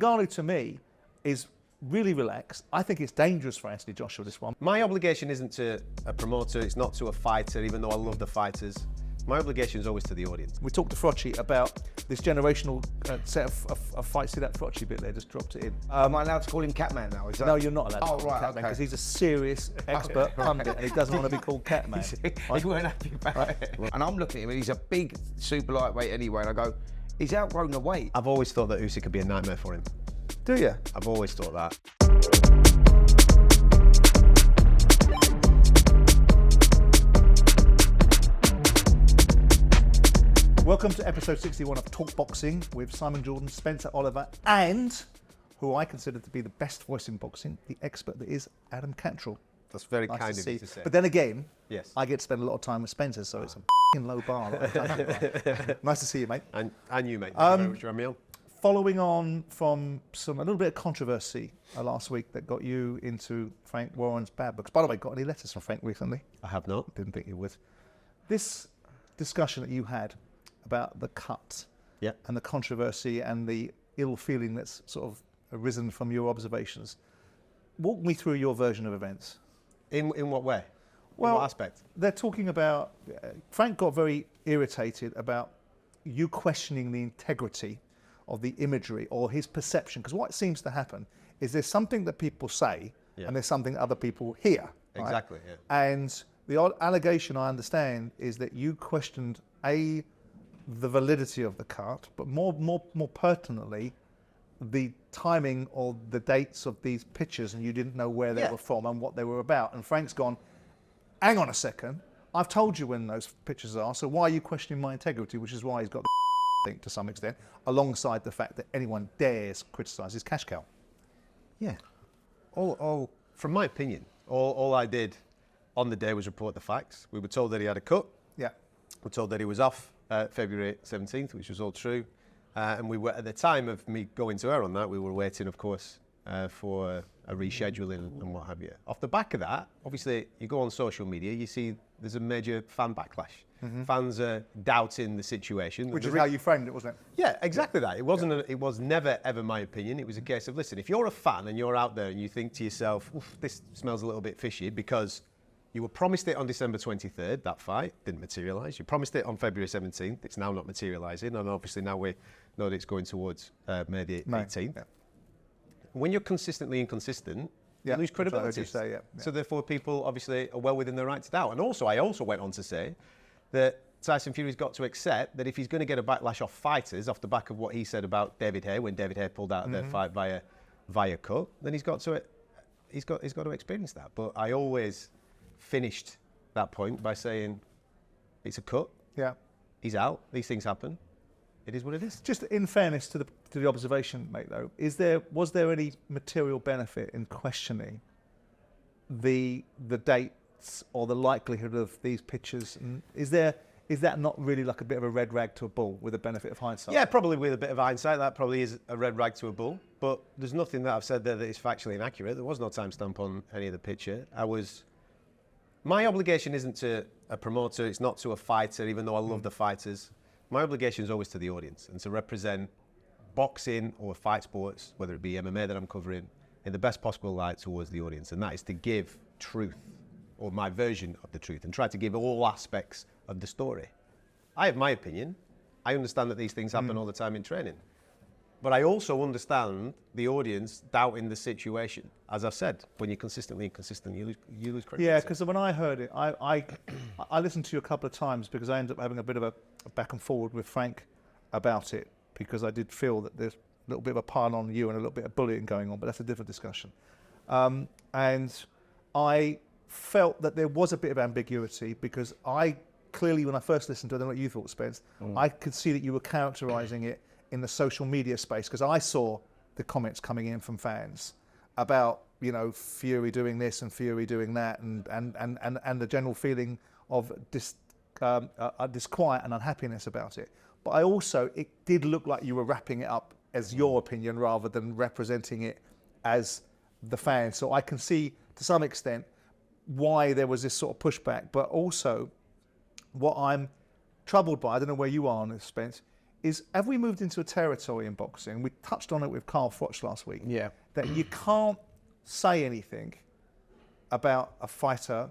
Ngannou, to me, is really relaxed. I think it's dangerous for Anthony Joshua, this one. My obligation isn't to a promoter, it's not to a fighter, even though I love the fighters. My obligation is always to the audience. We talked to Frocci about this generational set of fights. See that Frocci bit there, just dropped it in. Am I allowed to call him Catman now? Is that... No, you're not allowed to Oh, call him right, Catman, okay. because he's a serious expert pundit and he doesn't want to be called Catman. He weren't happy about it. And I'm looking at him and he's a big super lightweight anyway, and I go, he's outgrown the weight. I've always thought that Usyk could be a nightmare for him. Do you? I've always thought that. Welcome to episode 61 of Talk Boxing with Simon Jordan, Spencer Oliver, and who I consider to be the best voice in boxing, the expert that is Adam Catterall. That's very Nice kind to of see. you to say. But then again, Yes. I get to spend a lot of time with Spencer, so it's a f***ing low bar. Nice to see you, mate. And you, mate. Thank you very much for having me on. Following on from a little bit of controversy last week that got you into Frank Warren's bad books. By the way, got any letters from Frank recently? I have not. Didn't think you would. This discussion that you had about the cut and the controversy and the ill feeling that's sort of arisen from your observations. Walk me through your version of events. In what way? Well, in what aspect? They're talking about, Frank got very irritated about you questioning the integrity of the imagery or his perception, because what seems to happen is there's something that people say and there's something other people hear. Right? Exactly, yeah. And the odd allegation, I understand, is that you questioned the validity of the cut, but more pertinently, the timing or the dates of these pictures, and you didn't know where they were from and what they were about. And Frank's gone, hang on a second, I've told you when those pictures are, so why are you questioning my integrity? Which is why he's got the thing to some extent, alongside the fact that anyone dares criticise his cash cow. Yeah. All from my opinion, all I did on the day was report the facts. We were told that he had a cut. Yeah. We were told that he was off February 17th, which was all true. And we were, at the time of me going to air on that, we were waiting, of course, for a rescheduling and what have you. Off the back of that, obviously, you go on social media, you see there's a major fan backlash. Fans are doubting the situation. Which is how you framed it, wasn't it? Yeah, exactly that. It wasn't. It was never ever my opinion. It was a case of, listen, if you're a fan and you're out there and you think to yourself, oof, this smells a little bit fishy, because you were promised it on December 23rd, that fight didn't materialise. You promised it on February 17th, it's now not materialising, and obviously now we know that it's going towards May the 18th. Yeah. When you're consistently inconsistent, you lose credibility. So therefore people obviously are well within their right to doubt. And also, I also went on to say that Tyson Fury's got to accept that if he's going to get a backlash off fighters off the back of what he said about David Haye when David Haye pulled out of their fight via cut, then he's got to experience that. But I always finished that point by saying it's a cut. Yeah. He's out. These things happen. It is what it is. Just in fairness to the observation, mate, though, was there any material benefit in questioning the dates or the likelihood of these pictures? And is that not really like a bit of a red rag to a bull with the benefit of hindsight? Yeah, probably with a bit of hindsight, that probably is a red rag to a bull. But there's nothing that I've said there that is factually inaccurate. There was no timestamp on any of the picture. My obligation isn't to a promoter, it's not to a fighter, even though I love the fighters. My obligation is always to the audience and to represent boxing or fight sports, whether it be MMA that I'm covering, in the best possible light towards the audience. And that is to give truth, or my version of the truth, and try to give all aspects of the story. I have my opinion. I understand that these things happen all the time in training. But I also understand the audience doubting the situation. As I've said, when you're consistently inconsistent, you lose credibility. Yeah, because when I heard it, I listened to you a couple of times because I ended up having a bit of a back and forward with Frank about it, because I did feel that there's a little bit of a pile on you and a little bit of bullying going on, but that's a different discussion. And I felt that there was a bit of ambiguity, because I clearly, when I first listened to it, I don't know what you thought, Spence, I could see that you were characterising it in the social media space, because I saw the comments coming in from fans about, you know, Fury doing this and Fury doing that, and the general feeling of disquiet and unhappiness about it. But it did look like you were wrapping it up as your opinion rather than representing it as the fans. So I can see to some extent why there was this sort of pushback. But also, what I'm troubled by, I don't know where you are on this, Spence, is have we moved into a territory in boxing? We touched on it with Carl Froch last week. Yeah. That you can't say anything about a fighter,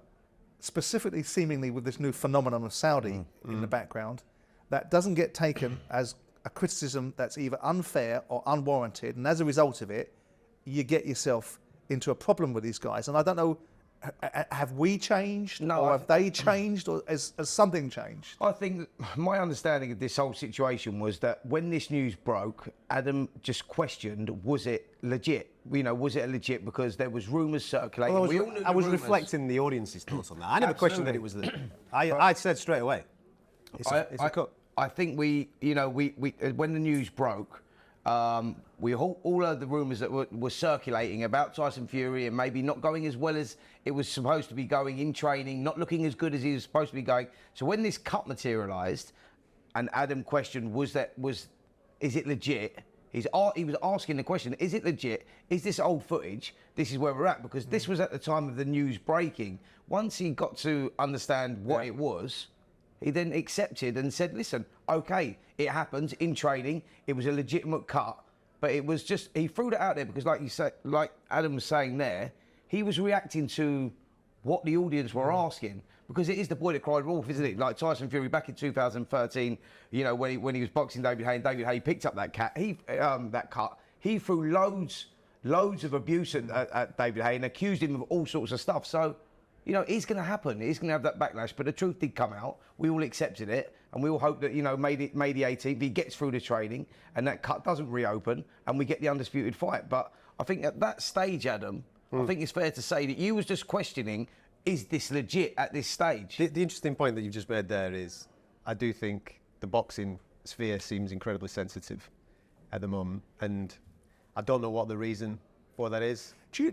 specifically seemingly with this new phenomenon of Saudi in the background, that doesn't get taken as a criticism that's either unfair or unwarranted, and as a result of it, you get yourself into a problem with these guys. And I don't know, have we changed, or have they changed, or has something changed? I think my understanding of this whole situation was that when this news broke, Adam just questioned, was it legit? You know, was it legit? Because there was rumours circulating. Well, I was reflecting the audience's thoughts on that. I never questioned that it was legit. I said straight away, it's a cut. I think we when the news broke, we all heard the rumours that were circulating about Tyson Fury and maybe not going as well as it was supposed to be going in training, not looking as good as he was supposed to be going. So when this cut materialised, and Adam questioned, is it legit? He was asking the question, is it legit? Is this old footage? This is where we're at, because this was at the time of the news breaking. Once he got to understand what it was, he then accepted and said, listen, okay, it happened in training. It was a legitimate cut, but it was just, he threw that out there because like Adam was saying there, he was reacting to what the audience were asking, because it is the boy that cried wolf, isn't it? Like Tyson Fury back in 2013, you know, when he was boxing David Haye, and David Haye picked up that cut. He threw loads of abuse at David Haye and accused him of all sorts of stuff. So, you know, it's going to happen. He's going to have that backlash. But the truth did come out. We all accepted it. And we all hope that, you know, May the 18th, he gets through the training and that cut doesn't reopen and we get the undisputed fight. But I think at that stage, Adam, I think it's fair to say that you was just questioning, is this legit at this stage? The interesting point that you've just made there is, I do think the boxing sphere seems incredibly sensitive at the moment. And I don't know what the reason for that is. I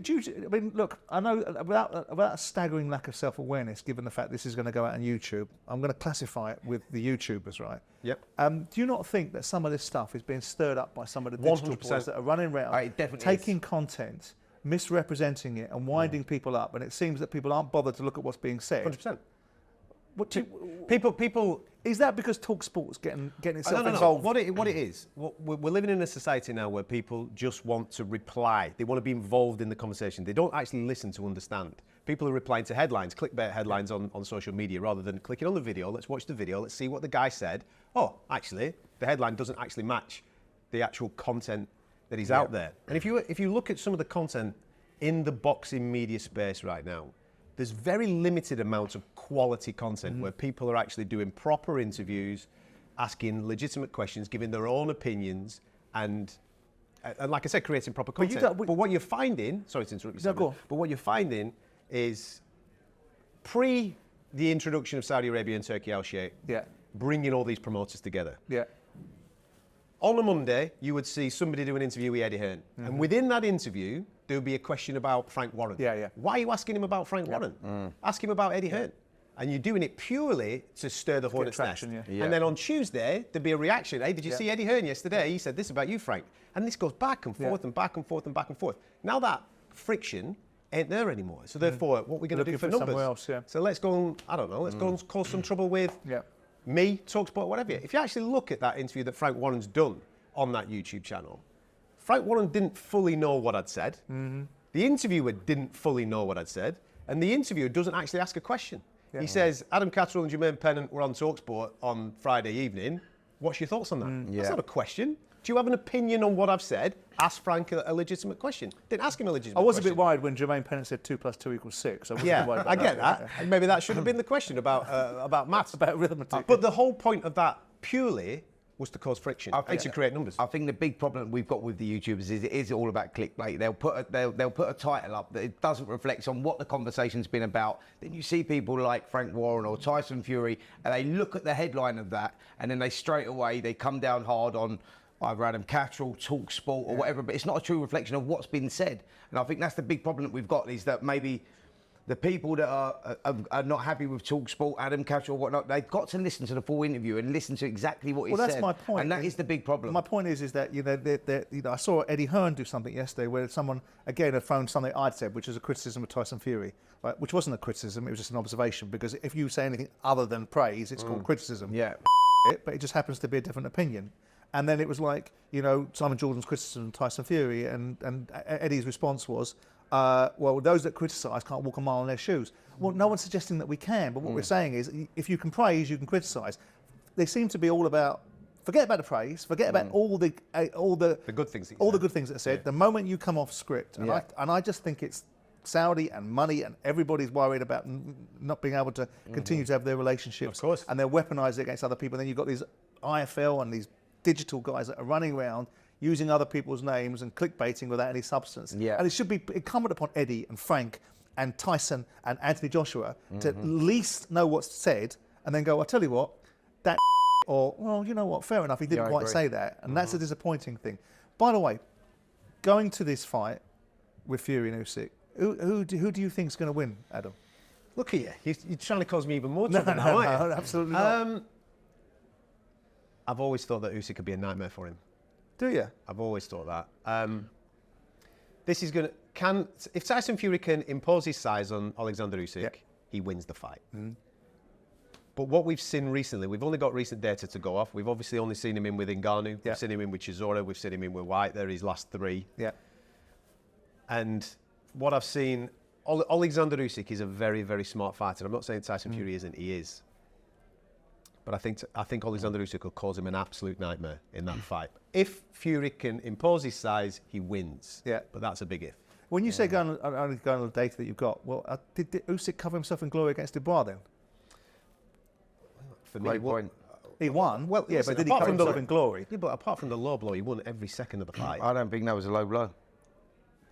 mean, look, I know without a staggering lack of self-awareness, given the fact this is going to go out on YouTube, I'm going to classify it with the YouTubers, right? Yep. Do you not think that some of this stuff is being stirred up by some of the digital 100%. boys that are running around, It definitely taking content, misrepresenting it, and winding people up? And it seems that people aren't bothered to look at what's being said. 100%. People, is that because talkSPORT's getting itself No. involved? What it is, we're living in a society now where people just want to reply. They want to be involved in the conversation. They don't actually listen to understand. People are replying to headlines, clickbait headlines on social media, rather than clicking on the video. Let's watch the video. Let's see what the guy said. Oh, actually, the headline doesn't actually match the actual content that is out there. And if you look at some of the content in the boxing media space right now, there's very limited amounts of quality content where people are actually doing proper interviews, asking legitimate questions, giving their own opinions, and like I said, creating proper content. But what you're finding, sorry to interrupt you, Simon, but what you're finding is pre the introduction of Saudi Arabia and Turkey Al-Sheikh, bringing all these promoters together. Yeah. On a Monday, you would see somebody do an interview with Eddie Hearn. And within that interview, there would be a question about Frank Warren. Yeah. Why are you asking him about Frank Warren? Ask him about Eddie Hearn. And you're doing it purely to stir the hornet's nest. And then on Tuesday, there'd be a reaction. Hey, did you see Eddie Hearn yesterday? He said this about you, Frank. And this goes back and forth and back and forth and back and forth. Now that friction ain't there anymore. So therefore, what are we going to do for numbers? Somewhere else, So let's go and, I don't know, let's go and cause some trouble with me, talkSPORT, whatever. If you actually look at that interview that Frank Warren's done on that YouTube channel, Frank Warren didn't fully know what I'd said. The interviewer didn't fully know what I'd said. And the interviewer doesn't actually ask a question. He says, Adam Catterall and Jermaine Pennant were on talkSPORT on Friday evening. What's your thoughts on that? That's not a question. Do you have an opinion on what I've said? Ask Frank a legitimate question. Didn't ask him a legitimate question. I was a bit worried when Jermaine Pennant said 2 + 2 = 6. I get that. And maybe that should have been the question about maths. About arithmetic. But the whole point of that purely was to cause friction and to create numbers. I think the big problem we've got with the YouTubers is it is all about clickbait. They'll put a title up that it doesn't reflect on what the conversation's been about. Then you see people like Frank Warren or Tyson Fury, and they look at the headline of that, and then they straight away they come down hard on either Adam Catterall, talkSPORT, or whatever. But it's not a true reflection of what's been said. And I think that's the big problem that we've got, is that maybe the people that are not happy with talkSPORT, Adam Catterall, whatnot, they've got to listen to the full interview and listen to exactly what he said. Well, that's my point. And that is the big problem. My point is that I saw Eddie Hearn do something yesterday where someone again had phoned something I'd said, which was a criticism of Tyson Fury, right? Which wasn't a criticism; it was just an observation. Because if you say anything other than praise, it's called criticism. Yeah. But it just happens to be a different opinion. And then it was like, you know, Simon Jordan's criticism of Tyson Fury, and Eddie's response was, well, those that criticise can't walk a mile in their shoes. Well, no one's suggesting that we can, but what we're saying is, if you can praise, you can criticise. They seem to be all about, forget about the praise, forget about all the good things. All the good things that are said. The moment you come off script, and I just think it's Saudi and money, and everybody's worried about not being able to continue to have their relationships. Of course. And they're weaponised against other people. And then you've got these IFL and these digital guys that are running around using other people's names and clickbaiting without any substance. Yeah. And it should be incumbent upon Eddie and Frank and Tyson and Anthony Joshua to at least know what's said and then go, I'll tell you what, that or, well, you know what, fair enough, he didn't quite say that. And that's a disappointing thing. By the way, going to this fight with Fury and Usyk, who do you think is going to win, Adam? Look at you. You're trying to cause me even more trouble now, aren't you? No, absolutely not. I've always thought that Usyk could be a nightmare for him. Do you? I've always thought that. This is going to... If Tyson Fury can impose his size on Alexander Usyk, he wins the fight. But what we've seen recently, we've only got recent data to go off. We've obviously only seen him in with Ngannou. We've seen him in with Chisora. We've seen him in with White. They're his last 3. Yeah. And what I've seen... Alexander Usyk is a very, very smart fighter. I'm not saying Tyson Fury isn't. He is. But I think Alexander Usyk will cause him an absolute nightmare in that fight. If Fury can impose his size, he wins. Yeah. But that's a big if. When you say going on the data that you've got, well, did Usyk cover himself in glory against Dubois then? For me, Great point. He won. Well, yeah, listen, but did he cover himself in glory? Yeah, but apart from the low blow, he won every second of the fight. I don't think that was a low blow.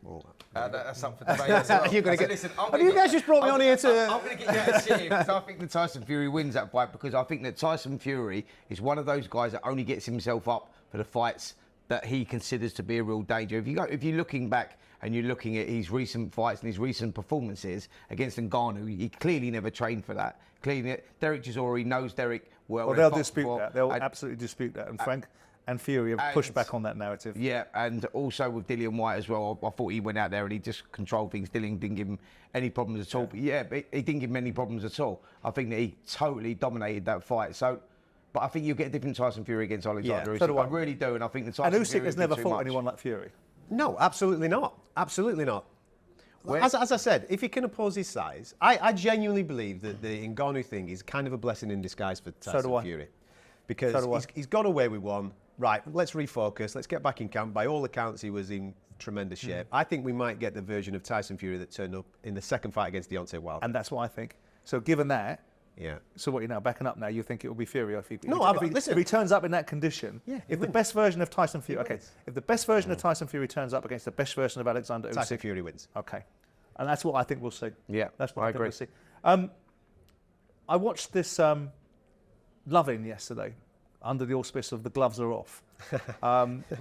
Well, That's up for debate as well. You're going to get... Listen, you guys just brought me on here to... I'm going to get you out of shit because I think that Tyson Fury wins that fight, because I think that Tyson Fury is one of those guys that only gets himself up for the fights that he considers to be a real danger. If you're looking back and you're looking at his recent fights and his recent performances against Ngannou, he clearly never trained for that. Clearly, Derek Chisora knows Derek well. Well, they'll dispute that. They'll absolutely dispute that. And Frank and Fury have pushed back on that narrative. Yeah, and also with Dillian White as well. I thought he went out there and he just controlled things. Dillian didn't give him any problems at all. But he didn't give him any problems at all. I think that he totally dominated that fight. So, but I think you'll get a different Tyson Fury against Alexander Usyk. so do I. I really do, and I think the Tyson And Usyk Fury has will be never too fought much. anyone like Fury. No, absolutely not. Absolutely not. As I said, if he can oppose his size, I genuinely believe that the Ngannou thing is kind of a blessing in disguise for Tyson Fury. Because he's got away with one. Right, let's refocus. Let's get back in camp. By all accounts, he was in tremendous shape. I think we might get the version of Tyson Fury that turned up in the second fight against Deontay Wilder. And that's what I think. So given that, yeah. So what, you're now backing up now, you think it will be Fury? If listen. If he turns up in that condition, if the best version of Tyson Fury, if the best version of Tyson Fury turns up against the best version of Alexander Usyk, Tyson Fury wins. Okay. And that's what I think we'll see. Yeah, that's what I I think agree. we'll see. I watched this Loving yesterday, under the auspice of The Gloves Are Off,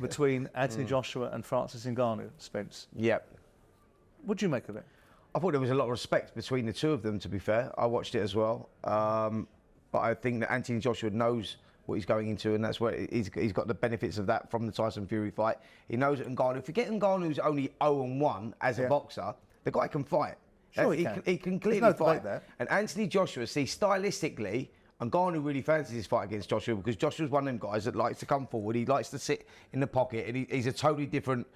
between Anthony Joshua and Francis Ngannou, Spence. Yeah. What do you make of it? I thought there was a lot of respect between the two of them, to be fair. I watched it as well. But I think that Anthony Joshua knows what he's going into, and that's where he's got the benefits of that from the Tyson Fury fight. He knows that Ngannou, forget Ngannou's only 0-1 as a boxer, the guy can fight. Sure He can clearly no fight. there. And Anthony Joshua, see, stylistically, Ngannou really fancies his fight against Joshua, because Joshua's one of them guys that likes to come forward. He likes to sit in the pocket, and he's a totally different,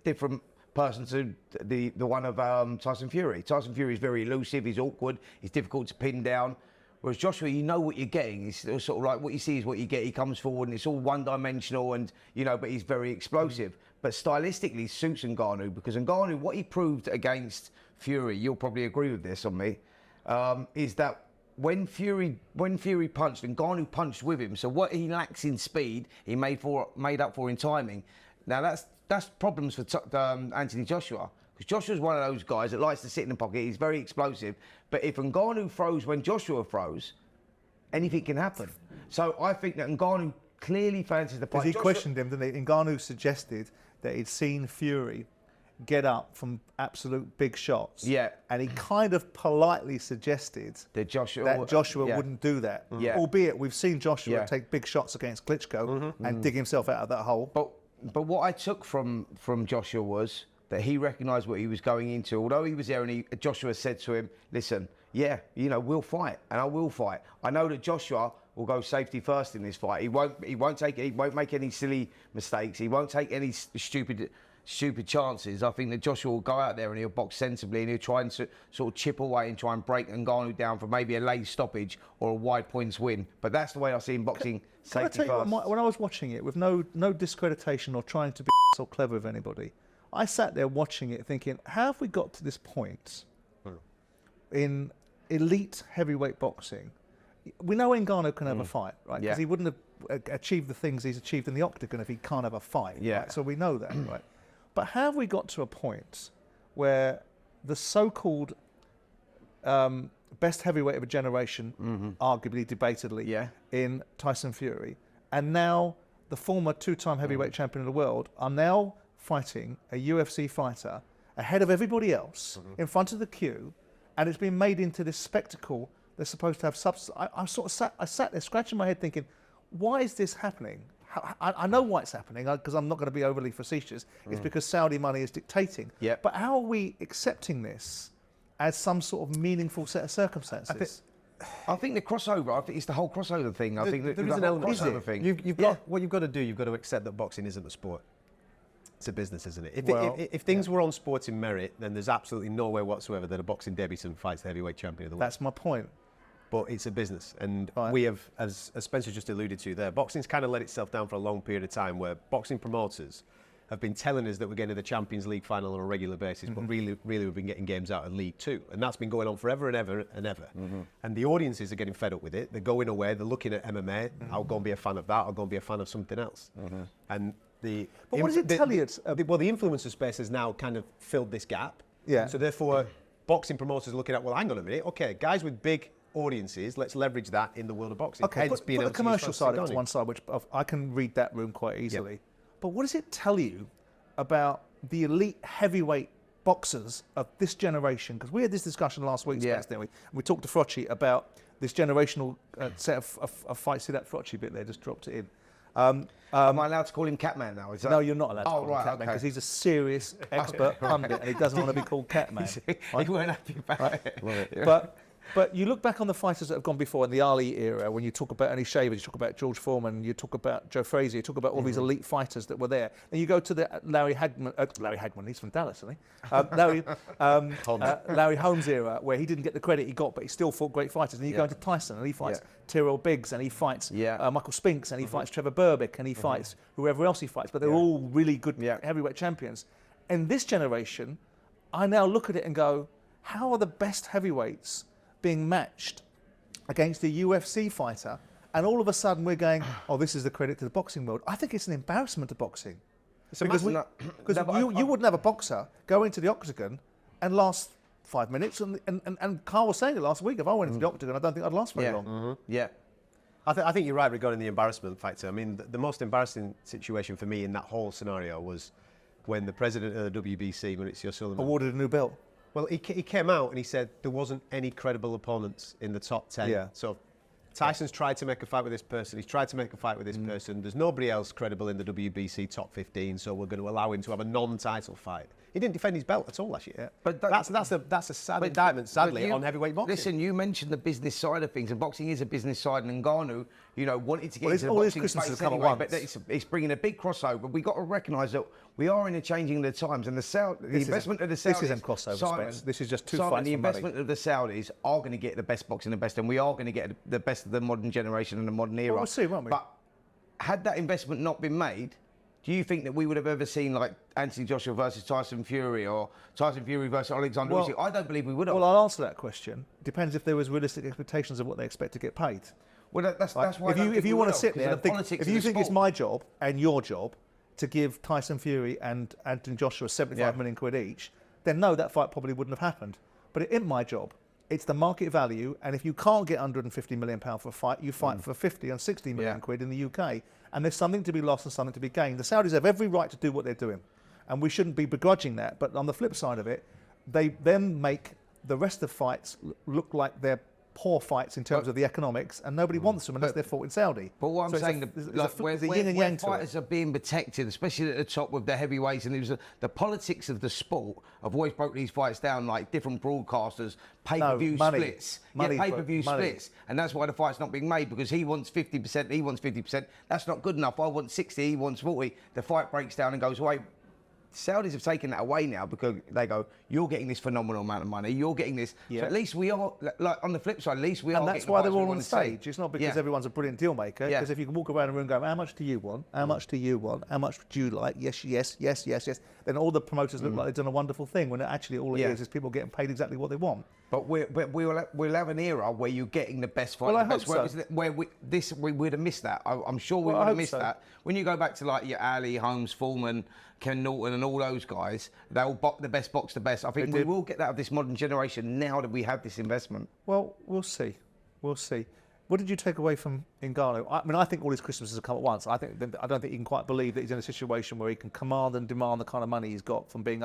different person to the one of Tyson Fury. Tyson Fury is very elusive. He's awkward. He's difficult to pin down. Whereas Joshua, you know what you're getting. It's sort of like what you see is what you get. He comes forward and it's all one-dimensional, and but he's very explosive. But stylistically suits Ngannou, because Ngannou, what he proved against Fury, you'll probably agree with this on me, is that when Fury punched, Ngannou punched with him. So what he lacks in speed, he made up for in timing. Now that's problems for Anthony Joshua, because Joshua's one of those guys that likes to sit in the pocket. He's very explosive. But if Ngannou throws when Joshua throws, anything can happen. So I think that Ngannou clearly fancies the fight. Because he questioned him, didn't he? Ngannou suggested that he'd seen Fury get up from absolute big shots. Yeah. And he kind of politely suggested that Joshua wouldn't do that. Yeah. Albeit we've seen Joshua take big shots against Klitschko and dig himself out of that hole. But what I took from Joshua was that he recognised what he was going into. Although he was there, and Joshua said to him, listen, we'll fight, and I will fight. I know that Joshua will go safety first in this fight. He won't make any silly mistakes. He won't take any stupid chances. I think that Joshua will go out there and he'll box sensibly and he'll try and sort of chip away and try and break Ngannou down for maybe a late stoppage or a wide points win. But that's the way I see him boxing safety Can I tell first. you what, when I was watching it with no discreditation or trying to be so clever with anybody, I sat there watching it thinking, how have we got to this point in elite heavyweight boxing? We know Ngannou can have a fight, right? Because he wouldn't have achieved the things he's achieved in the octagon if he can't have a fight. Yeah. Right? So we know that, right? But how have we got to a point where the so-called best heavyweight of a generation, arguably, debatedly, in Tyson Fury, and now the former two-time heavyweight champion of the world are now fighting a UFC fighter ahead of everybody else in front of the queue, and it's been made into this spectacle. They're supposed to have substance. I sat there scratching my head thinking, why is this happening? I know why it's happening because I'm not going to be overly facetious. It's because Saudi money is dictating. Yep. But how are we accepting this as some sort of meaningful set of circumstances? I think the crossover. I think it's the whole crossover thing. I think there is an element crossover of thing. You've got what you've got to do. You've got to accept that boxing isn't a sport. It's a business, isn't it? If things were on sporting merit, then there's absolutely no way whatsoever that a boxing debutant fights the heavyweight champion of the world. That's my point. But it's a business, and we have, as Spencer just alluded to there, boxing's kind of let itself down for a long period of time, where boxing promoters have been telling us that we're getting to the Champions League final on a regular basis, but really we've been getting games out of League Two, and that's been going on forever and ever and ever. And the audiences are getting fed up with it. They're going away. They're looking at MMA. I'll go and be a fan of that. I'll go and be a fan of something else. And But what does it tell you? The influencer space has now kind of filled this gap. Yeah. So therefore, boxing promoters are looking at, well, hang on a minute, okay, guys with big audiences, let's leverage that in the world of boxing. Okay, put the commercial side to one side, which I can read that room quite easily. But what does it tell you about the elite heavyweight boxers of this generation? Because we had this discussion last week, Spence, didn't we? And we talked to Frocci about this generational set of fights. See that Frocci bit there? Just dropped it in. Am I allowed to call him Catman now? Is that... No, you're not allowed to call him right, Catman because he's a serious expert pundit and he doesn't want to be called Catman. He weren't happy about it. But you look back on the fighters that have gone before in the Ali era, when you talk about Ernie Shavers, you talk about George Foreman, you talk about Joe Frazier, you talk about all these elite fighters that were there. And you go to the Larry Hagman, he's from Dallas, isn't he? Larry Holmes era, where he didn't get the credit he got, but he still fought great fighters. And you go into Tyson, and he fights Tyrrell Biggs, and he fights Michael Spinks, and he fights Trevor Berbick, and he fights whoever else he fights. But they're all really good heavyweight champions. And this generation, I now look at it and go, how are the best heavyweights being matched against a UFC fighter, and all of a sudden we're going, oh, this is the credit to the boxing world. I think it's an embarrassment to boxing. Because you wouldn't have a boxer go into the octagon and last 5 minutes, and Carl was saying it last week, if I went into the octagon, I don't think I'd last very long. I think you're right regarding the embarrassment factor. I mean, the most embarrassing situation for me in that whole scenario was when the president of the WBC, Maurizio Sullivan, awarded a new belt. Well, he came out and he said there wasn't any credible opponents in the top 10. Yeah. So Tyson's tried to make a fight with this person. He's tried to make a fight with this person. There's nobody else credible in the WBC top 15, so we're going to allow him to have a non-title fight. He didn't defend his belt at all last year. Yeah. But that's a sad indictment, sadly, on heavyweight boxing. Listen, you mentioned the business side of things, and boxing is a business side, and Ngannou, wanted to get into the boxing space anyway, but it's bringing a big crossover. We've got to recognise that we are in a changing of the times, and the investment of the Saudis... This isn't crossover, Spence. This is just two fights the investment of the Saudis are going to get the best boxing, the best, and we are going to get the best of the modern generation and the modern era. Well, we'll see, won't we? But had that investment not been made, do you think that we would have ever seen like Anthony Joshua versus Tyson Fury or Tyson Fury versus Alexander Usyk? I don't believe we would have. Well, I'll answer that question. Depends if there was realistic expectations of what they expect to get paid. Well, that's why. If you want to sit there and think, if you think it's my job and your job to give Tyson Fury and Anthony Joshua 75 million quid each, then no, that fight probably wouldn't have happened. But it isn't my job. It's the market value, and if you can't get £150 million for a fight, you fight for 50 and 60 million quid in the UK. And there's something to be lost and something to be gained. The Saudis have every right to do what they're doing, and we shouldn't be begrudging that. But on the flip side of it, they then make the rest of the fights look like they're poor fights in terms of the economics, and nobody wants them unless they're fought in Saudi. But what I'm So saying, there's a yin and where yang to it. fighters are being protected, especially at the top with the heavyweights, and it was the politics of the sport have always broke these fights down, like different broadcasters, pay-per-view splits, pay-per-view splits, and that's why the fight's not being made, because he wants 50%, he wants 50%. That's not good enough. I want 60, he wants 40. The fight breaks down and goes away. Saudis have taken that away now because they go, you're getting this phenomenal amount of money, you're getting this. Yeah. So at least we are, like on the flip side, at least we are. And that's getting why the they're fights we all on want the to see. stage. It's not because everyone's a brilliant deal maker. Because if you can walk around a room going, how much do you want? How much do you want? How much do you like? Yes, yes, yes, yes, yes. Then all the promoters look like they've done a wonderful thing when actually all it is people getting paid exactly what they want. But we'll have an era where you're getting the best fight. Well, I hope so. Where we would have missed that. I'm sure we would have missed that. When you go back to like your Ali, Holmes, Foreman, Ken Norton and all those guys, they all the best box the best. I think we will get that of this modern generation now that we have this investment. Well, we'll see. We'll see. What did you take away from Ngannou? I mean, I think all his Christmases have come at once. I don't think he can quite believe that he's in a situation where he can command and demand the kind of money he's got from being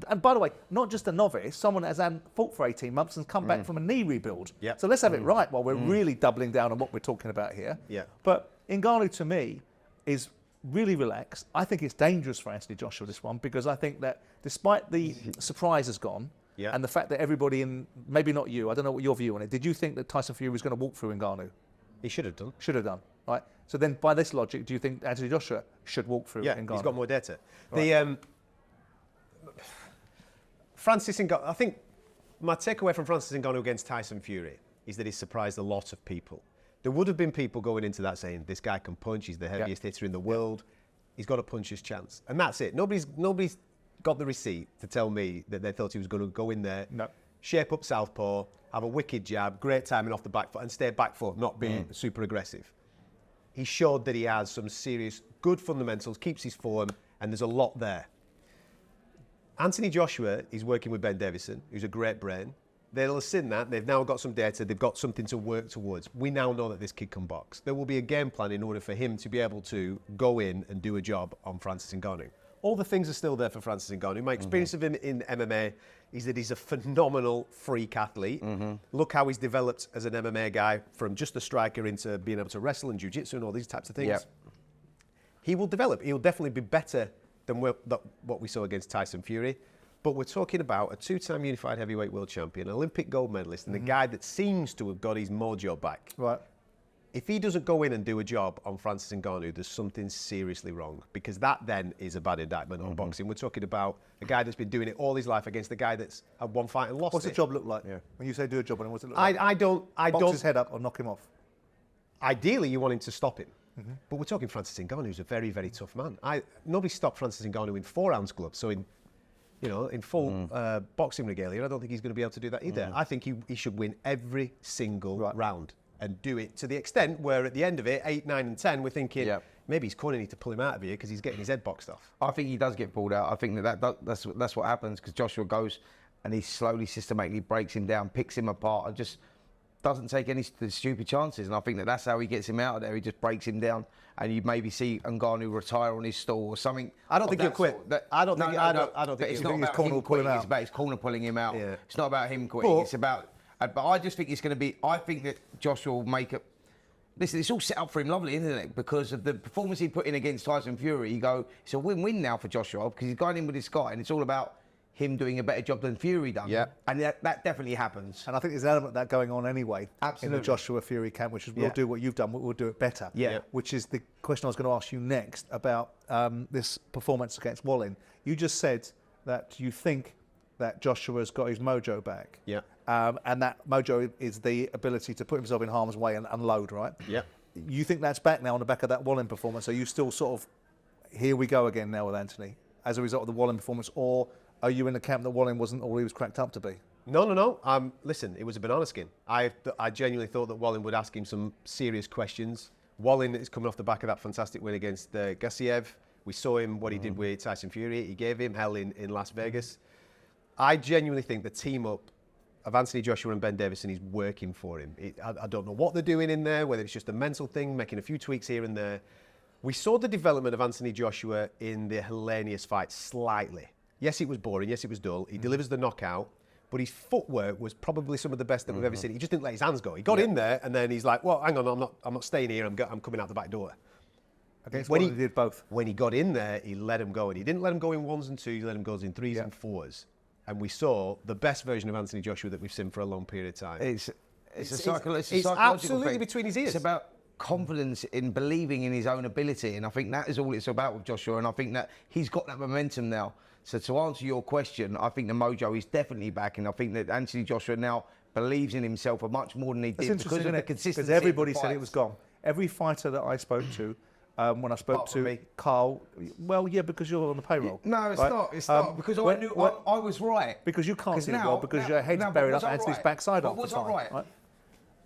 and by the way, not just a novice, someone that has fought for 18 months and come back from a knee rebuild. Yep. So let's have it right while we're really doubling down on what we're talking about here. Yeah. But Ngannou, to me, is really relaxed. I think it's dangerous for Anthony Joshua, this one, because I think that despite the surprise has gone, and the fact that everybody maybe not you, I don't know what your view on it, did you think that Tyson Fury was going to walk through Ngannou? He should have done. Should have done, right? So then by this logic, do you think Anthony Joshua should walk through Ngannou? He's got more data. Right. Francis Ngannou, I think my takeaway from Francis Ngannou against Tyson Fury is that he surprised a lot of people. There would have been people going into that saying, this guy can punch, he's the heaviest hitter in the world, he's got a puncher's chance. And that's it. Nobody's got the receipt to tell me that they thought he was going to go in there, shape up southpaw, have a wicked jab, great timing off the back foot, and stay back foot, not be super aggressive. He showed that he has some serious, good fundamentals, keeps his form, and there's a lot there. Anthony Joshua is working with Ben Davison, who's a great brain. They'll have seen that. They've now got some data. They've got something to work towards. We now know that this kid can box. There will be a game plan in order for him to be able to go in and do a job on Francis Ngannou. All the things are still there for Francis Ngannou. My experience of him in MMA is that he's a phenomenal freak athlete. Look how he's developed as an MMA guy from just a striker into being able to wrestle and jiu-jitsu and all these types of things. Yep. He will develop. He'll definitely be better than what we saw against Tyson Fury. But we're talking about a two-time unified heavyweight world champion, Olympic gold medalist, and the guy that seems to have got his mojo back. Right. If he doesn't go in and do a job on Francis Ngannou, there's something seriously wrong, because that then is a bad indictment on boxing. We're talking about a guy that's been doing it all his life against a guy that's had one fight and lost What's it. the job look like? When you say do a job, what's it look like? I don't. Box his head up or knock him off. Ideally, you want him to stop him. But we're talking Francis Ngannou, who's a very, very tough man. Nobody stopped Francis Ngannou in 4-ounce gloves, so in full boxing regalia, I don't think he's going to be able to do that either. I think he should win every single round and do it to the extent where at the end of it, 8, 9 and 10, we're thinking maybe his corner need to pull him out of here because he's getting his head boxed off. I think he does get pulled out. I think that's what happens, because Joshua goes and he slowly, systematically breaks him down, picks him apart, and just doesn't take any stupid chances. And I think that's how he gets him out of there. He just breaks him down, and you maybe see Ngannou retire on his stall or something. I don't think he'll quit. I don't think it's not about him quitting. It's about his corner pulling him out. Yeah. It's not about him quitting. It's about. But I just think it's going to be. I think that Joshua will make it. Listen, it's all set up for him, lovely, isn't it? Because of the performance he put in against Tyson Fury. It's a win-win now for Joshua, because he's going in with this guy, and it's all about him doing a better job than Fury done. Yeah. And that definitely happens. And I think there's an element of that going on anyway. Absolutely. In the Joshua Fury camp, which is we'll do what you've done, we'll do it better. Yeah. Which is the question I was going to ask you next about this performance against Wallin. You just said that you think that Joshua's got his mojo back. Yeah. And that mojo is the ability to put himself in harm's way and unload, right? Yeah. You think that's back now on the back of that Wallin performance? Are you still sort of, here we go again now with Anthony, as a result of the Wallin performance, or are you in the camp that Wallin wasn't all he was cracked up to be? No. Listen, it was a banana skin. I genuinely thought that Wallin would ask him some serious questions. Wallin is coming off the back of that fantastic win against Gassiev. We saw him, what he did with Tyson Fury. He gave him hell in Las Vegas. I genuinely think the team up of Anthony Joshua and Ben Davison is working for him. I don't know what they're doing in there, whether it's just a mental thing, making a few tweaks here and there. We saw the development of Anthony Joshua in the Hellenius fight slightly. Yes, it was boring. Yes, it was dull. He delivers the knockout. but his footwork was probably some of the best that we've ever seen. He just didn't let his hands go. He got in there, and then he's like, well, hang on, I'm not staying here. I'm coming out the back door. Against when he did both. When he got in there, he let him go, and he didn't let him go in 1s and 2s. He let him go in 3s and 4s. And we saw the best version of Anthony Joshua that we've seen for a long period of time. It's It's absolutely thing. between his ears. It's about confidence in believing in his own ability, and I think that is all it's about with Joshua, and I think that he's got that momentum now. So to answer your question, I think the mojo is definitely back, and I think that Anthony Joshua now believes in himself much more than he did because of the consistency. Because everybody said it was gone. Every fighter that I spoke to, when I spoke to Carl, well, yeah, because you're on the payroll. No, it's not. It's not because I knew I was right. Because you can't see it well because your head's buried up Anthony's backside all the time. Was I right?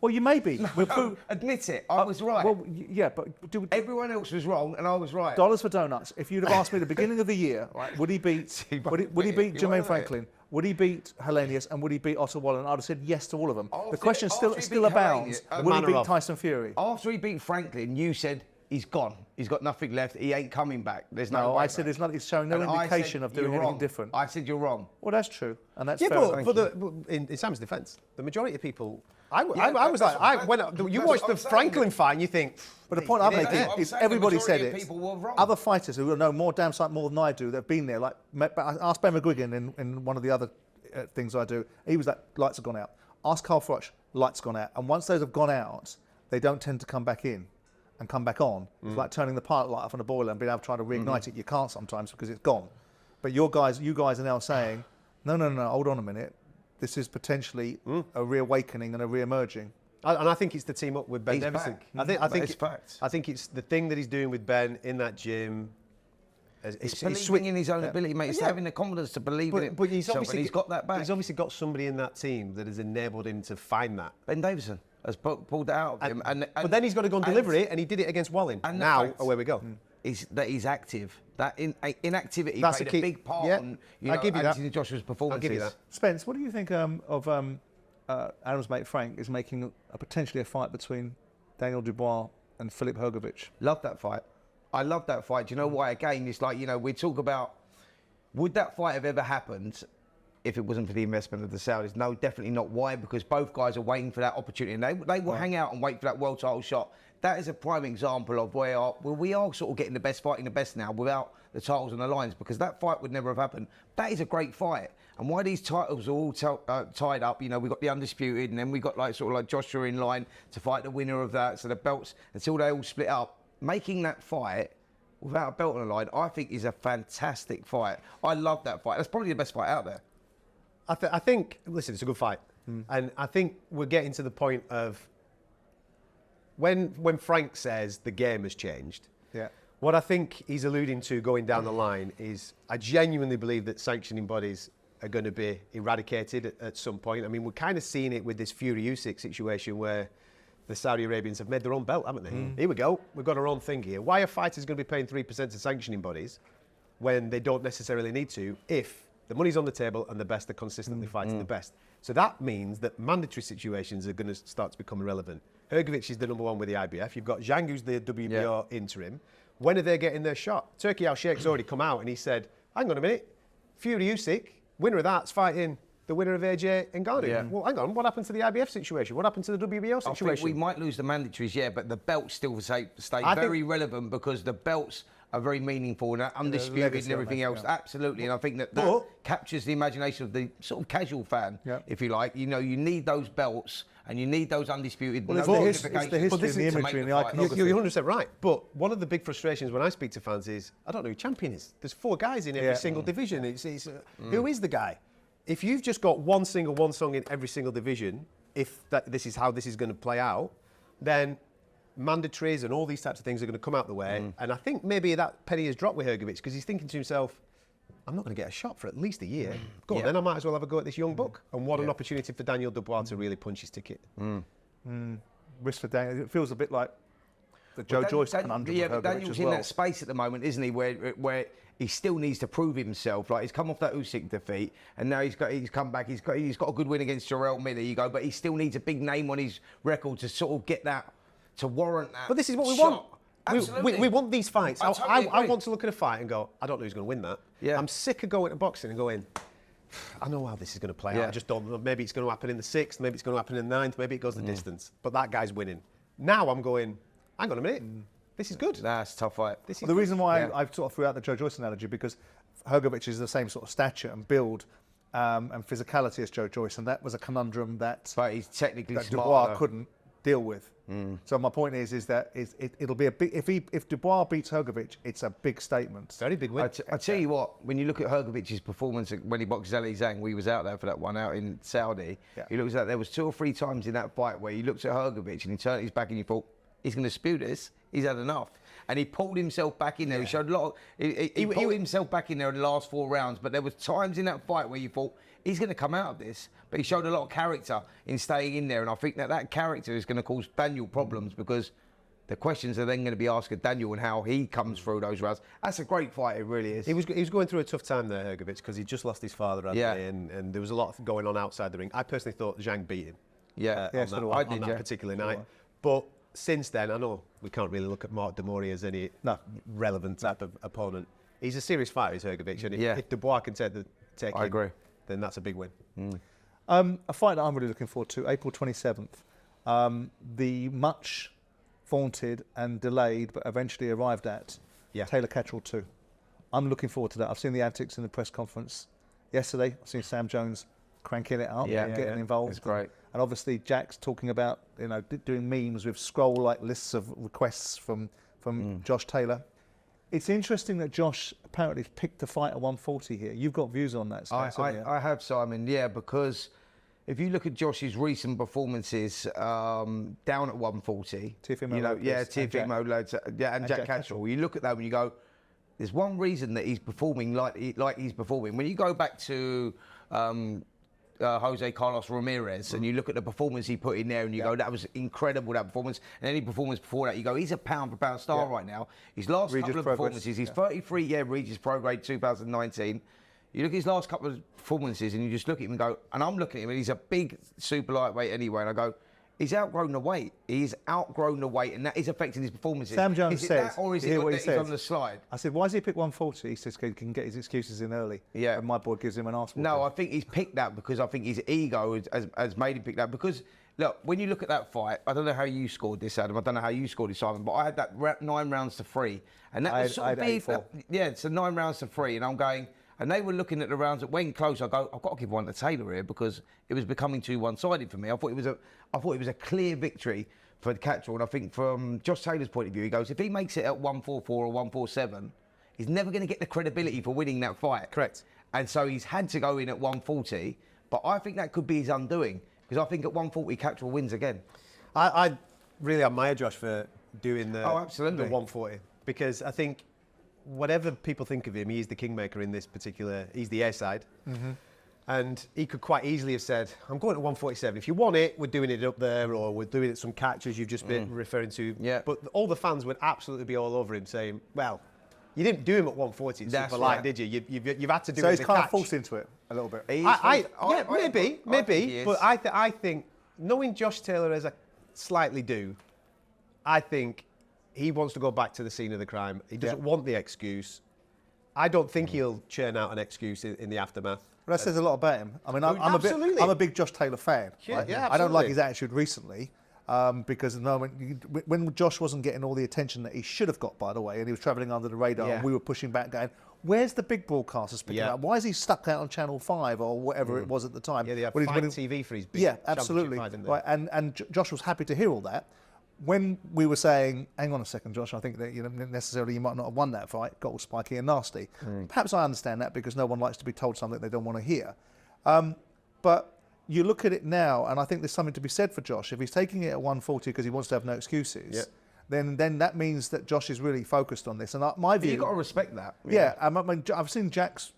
Well, you may be. No, admit it. I was right. Well, yeah, but everyone else was wrong, and I was right. Dollars for donuts. If you'd have asked me at the beginning of the year, right, would he beat Jermaine Franklin? Would he beat Helenius? And would he beat Otto Wallen? I'd have said yes to all of them. The question still abounds. Would he beat Tyson Fury? After he beat Franklin, you said he's gone. He's got nothing left. He ain't coming back. There's no. I said he's showing no indication of doing anything different. I said you're wrong. Well, that's true, and that's fair. But in Sam's defence, the majority of people. I was like, you watch the Franklin fight and you think. But the point I'm making is everybody said it. Other fighters who know more damn sight more than I do, they've been there. Like, I asked Ben McGuigan in one of the other things I do. He was like, lights have gone out. Ask Carl Froch, lights gone out. And once those have gone out, they don't tend to come back in and come back on. It's like turning the pilot light off on a boiler and being able to try to reignite it. You can't sometimes because it's gone. But you guys are now saying, no, hold on a minute. This is potentially a reawakening and a re-emerging. And I think it's the team up with Ben Davison. I think it's the thing that he's doing with Ben in that gym. It's believing in his own ability, mate. It's having the confidence to believe in it. But he's got that back. He's obviously got somebody in that team that has enabled him to find that. Ben Davison has pulled that out of him. But then he's got to go and deliver it, and he did it against Wallen. And now, away we go. Is that he's active. That inactivity played a big part on Anthony Joshua's performances. I'll give you that. Spence, what do you think of Aaron's mate Frank is making potentially a fight between Daniel Dubois and Filip Hrgovic? Love that fight. I love that fight. Do you know why? Again, it's like, we talk about, would that fight have ever happened if it wasn't for the investment of the Saudis? No, definitely not. Why? Because both guys are waiting for that opportunity, and they will hang out and wait for that world title shot. That is a prime example of where we are sort of getting the best fighting the best now without the titles on the lines, because that fight would never have happened. That is a great fight. And why these titles are all tied up, we've got the Undisputed, and then we've got like Joshua in line to fight the winner of that. So the belts, until they all split up, making that fight without a belt on the line, I think is a fantastic fight. I love that fight. That's probably the best fight out there. I think, listen, it's a good fight. And I think we're getting to the point of when Frank says the game has changed, what I think he's alluding to going down the line is I genuinely believe that sanctioning bodies are going to be eradicated at some point. I mean, we're kind of seeing it with this Fury Usyk situation where the Saudi Arabians have made their own belt, haven't they? Here we go. We've got our own thing here. Why are fighters going to be paying 3% to sanctioning bodies when they don't necessarily need to if the money's on the table and the best are consistently fighting the best? So that means that mandatory situations are going to start to become irrelevant. Hrgovic is the number one with the IBF. You've got Zhang, who's the WBO interim. When are they getting their shot? Turki Al-Sheikh's already come out and he said, hang on a minute, Fury Usyk, winner of that's fighting the winner of AJ Ngannou. Yeah. Well, hang on, what happened to the IBF situation? What happened to the WBO situation? I think we might lose the mandatories, but the belts still stay very relevant because the belts are very meaningful and undisputed and everything else. Absolutely, and I think that captures the imagination of the sort of casual fan, if you like. You need those belts and you need those undisputed. Well, it's the history and the imagery and the iconography. You're 100% right. But one of the big frustrations when I speak to fans is, I don't know who champion is. There's 4 guys in every single division. Who is the guy? If you've just got one song in every single division, this is how this is going to play out, then mandatories and all these types of things are going to come out the way. And I think maybe that penny has dropped with Hrgovic because he's thinking to himself, I'm not going to get a shot for at least a year. Go on, then I might as well have a go at this young buck. And what an opportunity for Daniel Dubois to really punch his ticket. Risk for Daniel. It feels a bit like the Joyce conundrum. Yeah, but Daniel's in that space at the moment, isn't he? Where he still needs to prove himself. Like, he's come off that Usyk defeat, and now he's come back. He's got a good win against Jarrell Miller. You go, but he still needs a big name on his record to sort of get that, to warrant that. But this is what we shot. want. We want these fights. I totally want to look at a fight and go, I don't know who's going to win that. Yeah. I'm sick of going to boxing and going, I know how this is going to play out. Yeah. I just don't know. Maybe it's going to happen in the 6th, maybe it's going to happen in the 9th, maybe it goes the distance. But that guy's winning. Now I'm going, hang on a minute, this is good. That's a tough fight. The reason why I sort of threw out the Joe Joyce analogy, because Hrgovic is the same sort of stature and build and physicality as Joe Joyce, and that was a conundrum that, But he's technically that smarter. Dubois couldn't deal with. So my point is that it'll be a big. If Dubois beats Hrgovic, it's a big statement. Very big win. I tell you what, when you look at Hrgovic's performance when he boxed Ali Zhang, we was out there for that one out in Saudi. Yeah. He looks like there was 2 or 3 times in that fight where you looked at Hrgovic and he turned his back and you thought, he's going to spew this. He's had enough. And he pulled himself back in there. He showed a lot. He pulled himself back in there in the last 4 rounds. But there was times in that fight where you thought he's going to come out of this. But he showed a lot of character in staying in there. And I think that character is going to cause Daniel problems because the questions are then going to be asked of Daniel and how he comes through those rounds. That's a great fight. It really is. He was going through a tough time there, Hrgovic, because he just lost his father, and there was a lot going on outside the ring. I personally thought Zhang beat him. Yeah, on that particular night. But since then, I know we can't really look at Mark Demori as any relevant type of opponent. He's a serious fighter, is Hrgovic, and if Dubois can take him, I agree. then that's a big win. A fight that I'm really looking forward to, April 27th. The much vaunted and delayed, but eventually arrived at, Taylor Catterall 2. I'm looking forward to that. I've seen the antics in the press conference yesterday. I've seen Sam Jones cranking it up and getting involved. It's great. And obviously Jack's talking about, doing memes with scroll-like lists of requests from Josh Taylor. It's interesting that Josh apparently picked to fight at 140 here. You've got views on that, Spence, haven't you? I have, Simon, because if you look at Josh's recent performances down at 140, Teofimo Lopez, and Jack Catterall, you look at that and you go, there's one reason that he's performing like he's performing. When you go back to Jose Carlos Ramirez and you look at the performance he put in there and you go, that was incredible, that performance. And any performance before that, you go, he's a pound-for-pound star right now. His last couple of performances, he's 33, Regis Pro Grade 2019. You look at his last couple of performances and you just look at him and go, and I'm looking at him and he's a big super lightweight anyway, and I go, he's outgrown the weight. He's outgrown the weight, and that is affecting his performances. Sam Jones says, that, or is it what he he's says on the slide? I said, why does he pick 140? He says he can get his excuses in early. Yeah. And my board gives him an arse. No, I think he's picked that because I think his ego has made him pick that. Because, look, when you look at that fight, I don't know how you scored this, Adam. I don't know how you scored this, Simon, but I had that 9 rounds to 3. And that was sort of big. Yeah, so 9 rounds to 3. And I'm going... And they were looking at the rounds that went close. I go, I've got to give one to Taylor here because it was becoming too one-sided for me. I thought it was a clear victory for Catterall. And I think from Josh Taylor's point of view, he goes, if he makes it at 144 or 147, he's never going to get the credibility for winning that fight. Correct. And so he's had to go in at 140. But I think that could be his undoing because I think at 140, Catterall wins again. I really admire Josh for doing the 140 because I think whatever people think of him, he is the kingmaker in this particular. He's the airside, and he could quite easily have said, "I'm going to 147. If you want it, we're doing it up there, or we're doing it some catches you've just been referring to." Yeah. But all the fans would absolutely be all over him, saying, "Well, you didn't do him at 140 super light, did you? You've had to do it." So he's as a kind catch. of forced into it a little bit. Maybe. But I think knowing Josh Taylor as I slightly do, I think he wants to go back to the scene of the crime. He doesn't want the excuse. I don't think he'll churn out an excuse in the aftermath. Well, that says a lot about him. I mean, I'm a big Josh Taylor fan. Yeah, right? yeah, I don't like absolutely. his attitude recently because at the moment, when Josh wasn't getting all the attention that he should have got, by the way, and he was travelling under the radar, and we were pushing back, going, "Where's the big broadcasters picking up? Why is he stuck out on Channel 5 or whatever it was at the time?" Yeah, they had When Fight TV for his big absolutely. championship fight, didn't they? Right, and Josh was happy to hear all that. When we were saying, hang on a second, Josh, I think that you might not have won that fight, got all spiky and nasty. Perhaps I understand that because no one likes to be told something they don't want to hear. But you look at it now, and I think there's something to be said for Josh. If he's taking it at 140 because he wants to have no excuses, then that means that Josh is really focused on this. And my view, you've got to respect that. Yeah, I mean, I've seen Jack's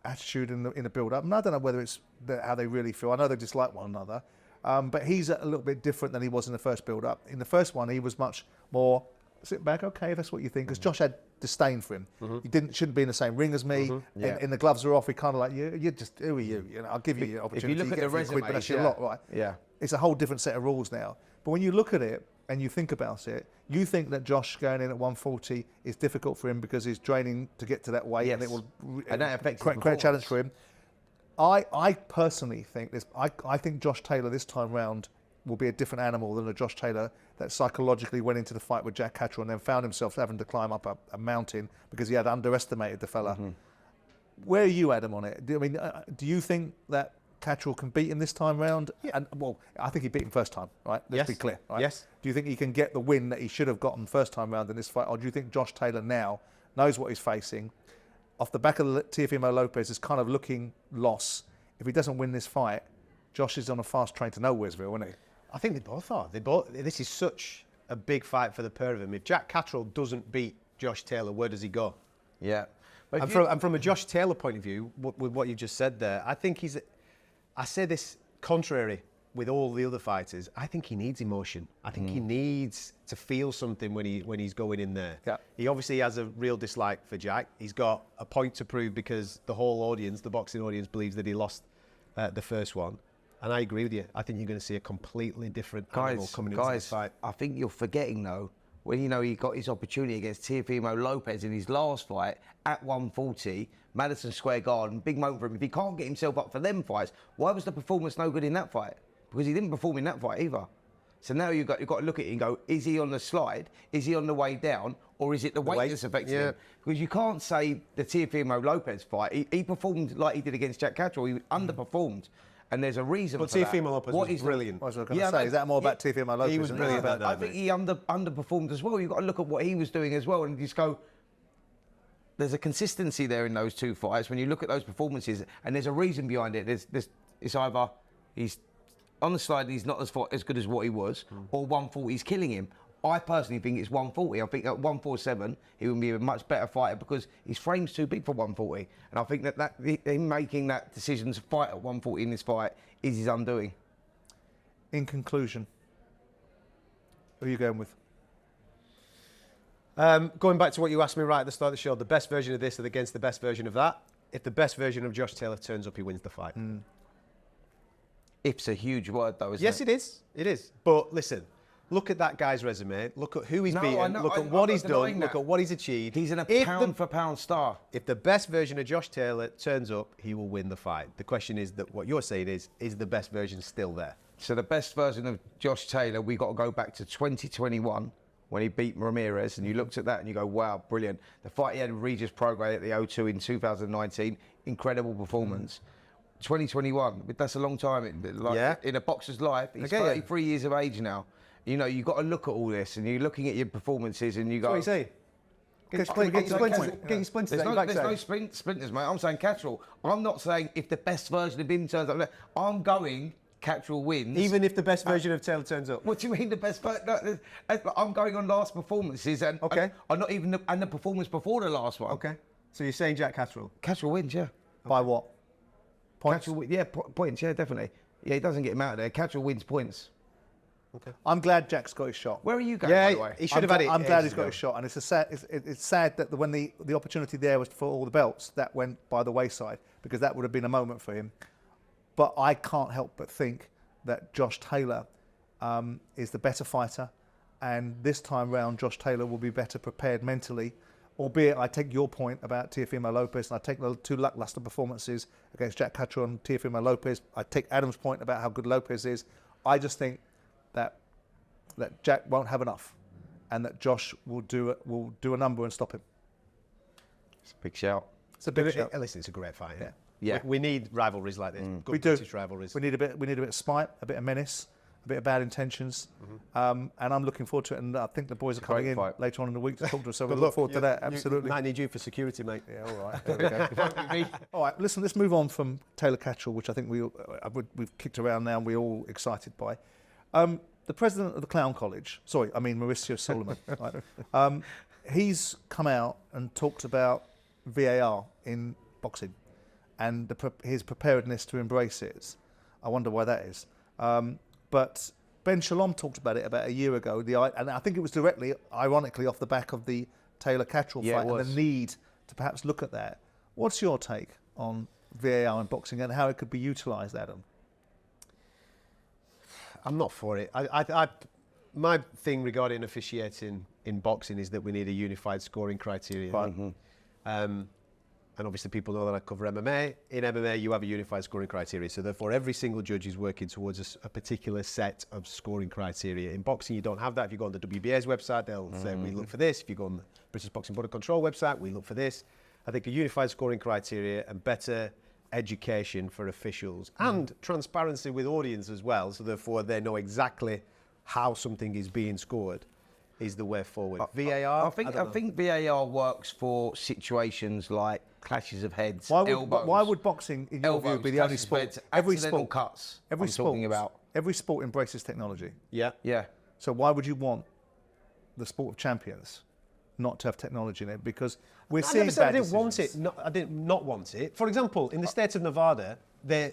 attitude in the build-up, and I don't know whether it's how they really feel. I know they dislike one another. But he's a little bit different than he was in the first build-up. In the first one, he was much more sit back, okay, if that's what you think. Because Josh had disdain for him. He shouldn't be in the same ring as me. And the gloves are off. He kind of like, you're just, who are you? I'll give you your opportunity. If you look at the resume, but that's your lot, right? Yeah. It's a whole different set of rules now. But when you look at it and you think about it, you think that Josh going in at 140 is difficult for him because he's training to get to that weight, and it will and that affects create a challenge for him. I personally think this. I think Josh Taylor this time round will be a different animal than the Josh Taylor that psychologically went into the fight with Jack Catterall and then found himself having to climb up a mountain because he had underestimated the fella. Where are you, Adam, on it? Do you think that Catterall can beat him this time round? Yeah. And well, I think he beat him first time, right? Let's be clear, right? Yes. Do you think he can get the win that he should have gotten first time round in this fight, or do you think Josh Taylor now knows what he's facing? Off the back of the Teofimo Lopez is kind of looking loss. If he doesn't win this fight, Josh is on a fast train to Nowheresville, isn't he? I think they both are. This is such a big fight for the pair of them. If Jack Catterall doesn't beat Josh Taylor, where does he go? Yeah. But And from a Josh Taylor point of view, with what you just said there, I think I say this contrary with all the other fighters. I think he needs emotion. I think he needs to feel something when he's going in there. Yeah. He obviously has a real dislike for Jack. He's got a point to prove because the whole audience, the boxing audience, believes that he lost the first one. And I agree with you. I think you're going to see a completely different animal coming into this fight. I think you're forgetting though, when he got his opportunity against Teofimo Lopez in his last fight at 140, Madison Square Garden, big moment for him. If he can't get himself up for them fights, why was the performance no good in that fight? Because he didn't perform in that fight either. So now you've got to look at it and go, is he on the slide? Is he on the way down? Or is it the weight that's affecting him? Because you can't say the Teofimo Lopez fight, he performed like he did against Jack Catterall. He underperformed. And there's a reason But for that. Teofimo Lopez was brilliant. What was I going to say? Is that more about Teofimo Lopez? He was brilliant about that. I think he underperformed as well. You've got to look at what he was doing as well and just go, there's a consistency there in those two fights when you look at those performances, and there's a reason behind it. It's either he's on the slide and he's not as good as what he was, or 140 is killing him. I personally think it's 140. I think at 147 he would be a much better fighter because his frame's too big for 140. And I think that him making that decision to fight at 140 in this fight is his undoing. In conclusion, who are you going with? Going back to what you asked me right at the start of the show, the best version of this is against the best version of that. If the best version of Josh Taylor turns up, he wins the fight. If's a huge word though, isn't it? Yes, it is. It is. But listen, look at that guy's resume. Look at who he's beaten. Look at what he's done. Look at what he's achieved. He's a pound-for-pound star. If the best version of Josh Taylor turns up, he will win the fight. The question is that what you're saying is the best version still there? So the best version of Josh Taylor, we got to go back to 2021 when he beat Ramirez, and you looked at that and you go, wow, brilliant. The fight he had with Regis Prograis at the O2 in 2019, incredible performance. 2021, that's a long time in a boxer's life. He's 33 years of age now. You know, you've got to look at all this, and you're looking at your performances, and you go. What do you say? Get your splinters. There's no splinters, mate. I'm saying Catterall. I'm not saying if the best version of him turns up. I'm going Catterall wins. Even if the best version of Taylor turns up. What do you mean the best? No, I'm going on last performances, and I'm not even the performance before the last one. Okay. So you're saying Jack Catterall? Catterall wins, yeah. By what? Points? Points, yeah, definitely. Yeah, he doesn't get him out of there. Catterall wins points. Okay. I'm glad Jack's got his shot. Where are you going, by the way? He should have had it. I'm glad he's got his shot, and it's sad that when the opportunity there was for all the belts, that went by the wayside, because that would have been a moment for him. But I can't help but think that Josh Taylor is the better fighter, and this time round Josh Taylor will be better prepared mentally, albeit I take your point about Teofimo Lopez, and I take the two lackluster performances against Jack Catterall and Teofimo Lopez. I take Adam's point about how good Lopez is. I just think that Jack won't have enough, and that Josh will do a number and stop him. It's a big shout. It's a big shout. Listen, it's a great fight. Yeah. We need rivalries like this. Good We do. British rivalries. We need a bit of spite, a bit of menace, a bit of bad intentions, and I'm looking forward to it. And I think the boys are coming in later on in the week to talk to us, so we look forward to that. Absolutely. Might need you for security, mate. Yeah, all right. There we go. All right, listen, let's move on from Taylor Catterall, which I think we've kicked around now and we're all excited by. The president of the Clown College, Mauricio Solomon, right? He's come out and talked about VAR in boxing and his preparedness to embrace it. I wonder why that is. But Ben Shalom talked about it about a year ago, and I think it was ironically, off the back of the Taylor Catterall fight and the need to perhaps look at that. What's your take on VAR in boxing and how it could be utilised, Adam? I'm not for it. My thing regarding officiating in boxing is that we need a unified scoring criteria. Right. And and obviously people know that I cover MMA. In MMA, you have a unified scoring criteria. So therefore, every single judge is working towards a particular set of scoring criteria. In boxing, you don't have that. If you go on the WBA's website, they'll say, we look for this. If you go on the British Boxing Board of Control website, we look for this. I think a unified scoring criteria and better education for officials and transparency with audience as well. So therefore, they know exactly how something is being scored is the way forward. VAR? I think VAR works for situations like clashes of heads, elbows. Why would boxing, in your view, be the only sport? Every sport cuts. Every sport embraces technology. Yeah. Yeah. So why would you want the sport of champions not to have technology in it? Because we're seeing never said bad I didn't want decisions. it. No, I did not want it. For example, in the state of Nevada, the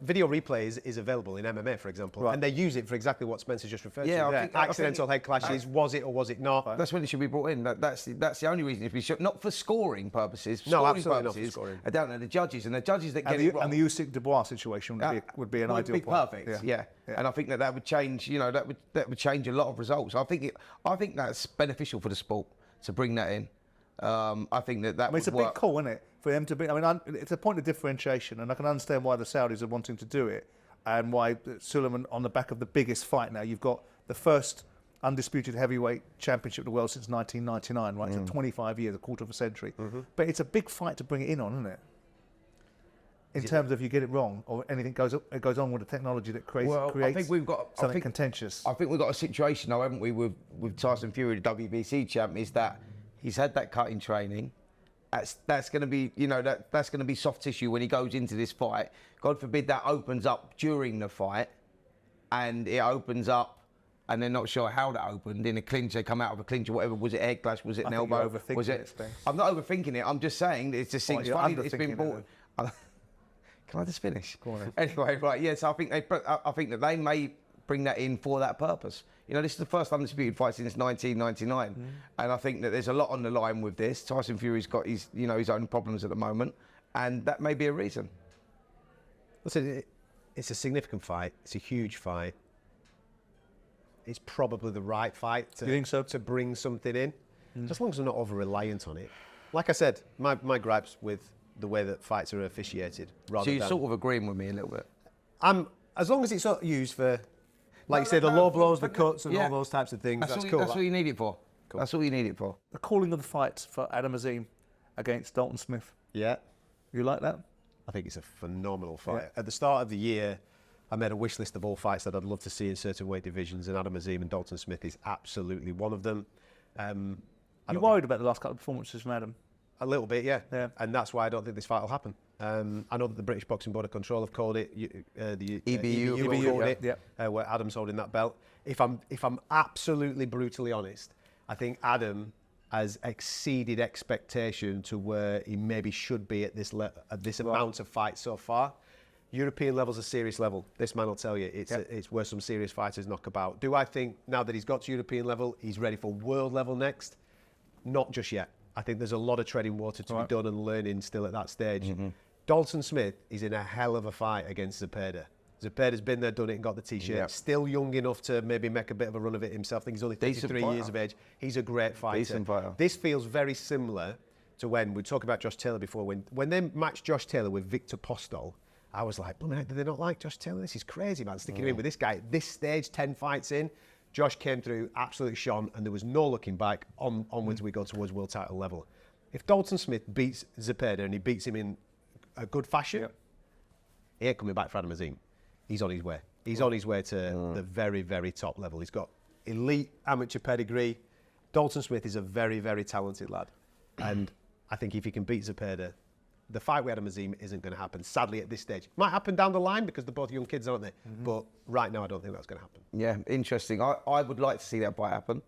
video replay is available in MMA, for example, and they use it for exactly what Spencer just referred to. I think accidental head clashes. Was it or was it not? That's when it should be brought in. That's the only reason it should be not for scoring purposes. No, scoring absolutely purposes, not for scoring. I don't know the judges that get it wrong. And the Usyk Dubois situation would be an ideal be point. perfect. Yeah. And I think that would change. That would change a lot of results. I think that's beneficial for the sport to bring that in. I think that I mean, it's a big call, isn't it, for them to be? I mean, it's a point of differentiation, and I can understand why the Saudis are wanting to do it, and why Suleiman, on the back of the biggest fight now, you've got the first undisputed heavyweight championship of the world since 1999, right? So 25 years, a quarter of a century. But it's a big fight to bring it in on, isn't it? In terms of you get it wrong, or anything goes on with the technology that creates I think we've got something contentious. I think we've got a situation now, haven't we, with Tyson Fury, the WBC champ, is that he's had that cut in training. That's going to be, that's going to be soft tissue when he goes into this fight. God forbid that opens up during the fight, and it opens up, and they're not sure how that opened in a clinch. They come out of a clinch or whatever. Was it a head clash? Was it an elbow? Was it? I'm not overthinking it. I'm just saying it's just seems funny that it's been brought. Can I just finish? Go on then. Anyway, right? Yes, I think that they may bring that in for that purpose. This is the first undisputed fight since 1999, and I think that there's a lot on the line with this. Tyson Fury's got his own problems at the moment, and that may be a reason. Listen, it's a significant fight. It's a huge fight. It's probably the right fight You think so? to bring something in, as long as we're not over-reliant on it. Like I said, my gripes with the way that fights are officiated. So you're sort of agreeing with me a little bit. As long as it's not used for, like you say, the low blows, the cuts, and all those types of things. That's cool. That's what you need it for. Cool. That's all you need it for. The calling of the fights for Adam Azim against Dalton Smith. Yeah. You like that? I think it's a phenomenal fight. Yeah. At the start of the year, I made a wish list of all fights that I'd love to see in certain weight divisions, and Adam Azim and Dalton Smith is absolutely one of them. You worried about the last couple of performances from Adam? A little bit, yeah. And that's why I don't think this fight will happen. I know that the British Boxing Board of Control have called it, the EBU called it, where Adam's holding that belt. If I'm absolutely brutally honest, I think Adam has exceeded expectation to where he maybe should be at this amount of fights so far. European level's a serious level. This man will tell you it's where some serious fighters knock about. Do I think now that he's got to European level, he's ready for world level next? Not just yet. I think there's a lot of treading water to be done and learning still at that stage. Dalton Smith is in a hell of a fight against Zepeda. Zepeda's been there, done it, and got the T-shirt. Still young enough to maybe make a bit of a run of it himself. I think he's only 33 years of age. He's a great fighter. Decent fighter. This feels very similar to when we talked about Josh Taylor before. When they matched Josh Taylor with Victor Postol, I was like, blooming heck, did they not like Josh Taylor? This is crazy, man. Sticking him in with this guy at this stage, 10 fights in. Josh came through, absolutely shone, and there was no looking back. Onwards we go towards world title level. If Dalton Smith beats Zepeda and he beats him in a good fashion, he ain't coming back for Adam Azim. He's on his way. He's on his way to the very, very top level. He's got elite amateur pedigree. Dalton Smith is a very, very talented lad. And I think if he can beat Zepeda, the fight with Adam Azim isn't going to happen, sadly, at this stage. Might happen down the line because they're both young kids, aren't they? But right now, I don't think that's going to happen. Yeah, interesting. I would like to see that fight happen.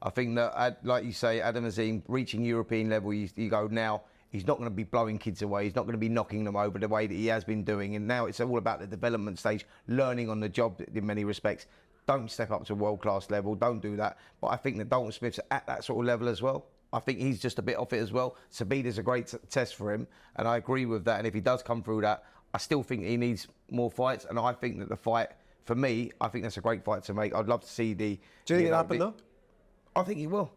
I think that, like you say, Adam Azim reaching European level, you go now, he's not going to be blowing kids away. He's not going to be knocking them over the way that he has been doing. And now it's all about the development stage, learning on the job in many respects. Don't step up to world-class level. Don't do that. But I think that Dalton Smith's at that sort of level as well. I think he's just a bit off it as well. Sabida's a great test for him, and I agree with that. And if he does come through that, I still think he needs more fights. And I think that the fight, for me, I think that's a great fight to make. I'd love to see the... Do you think it'll happen, though? I think he will.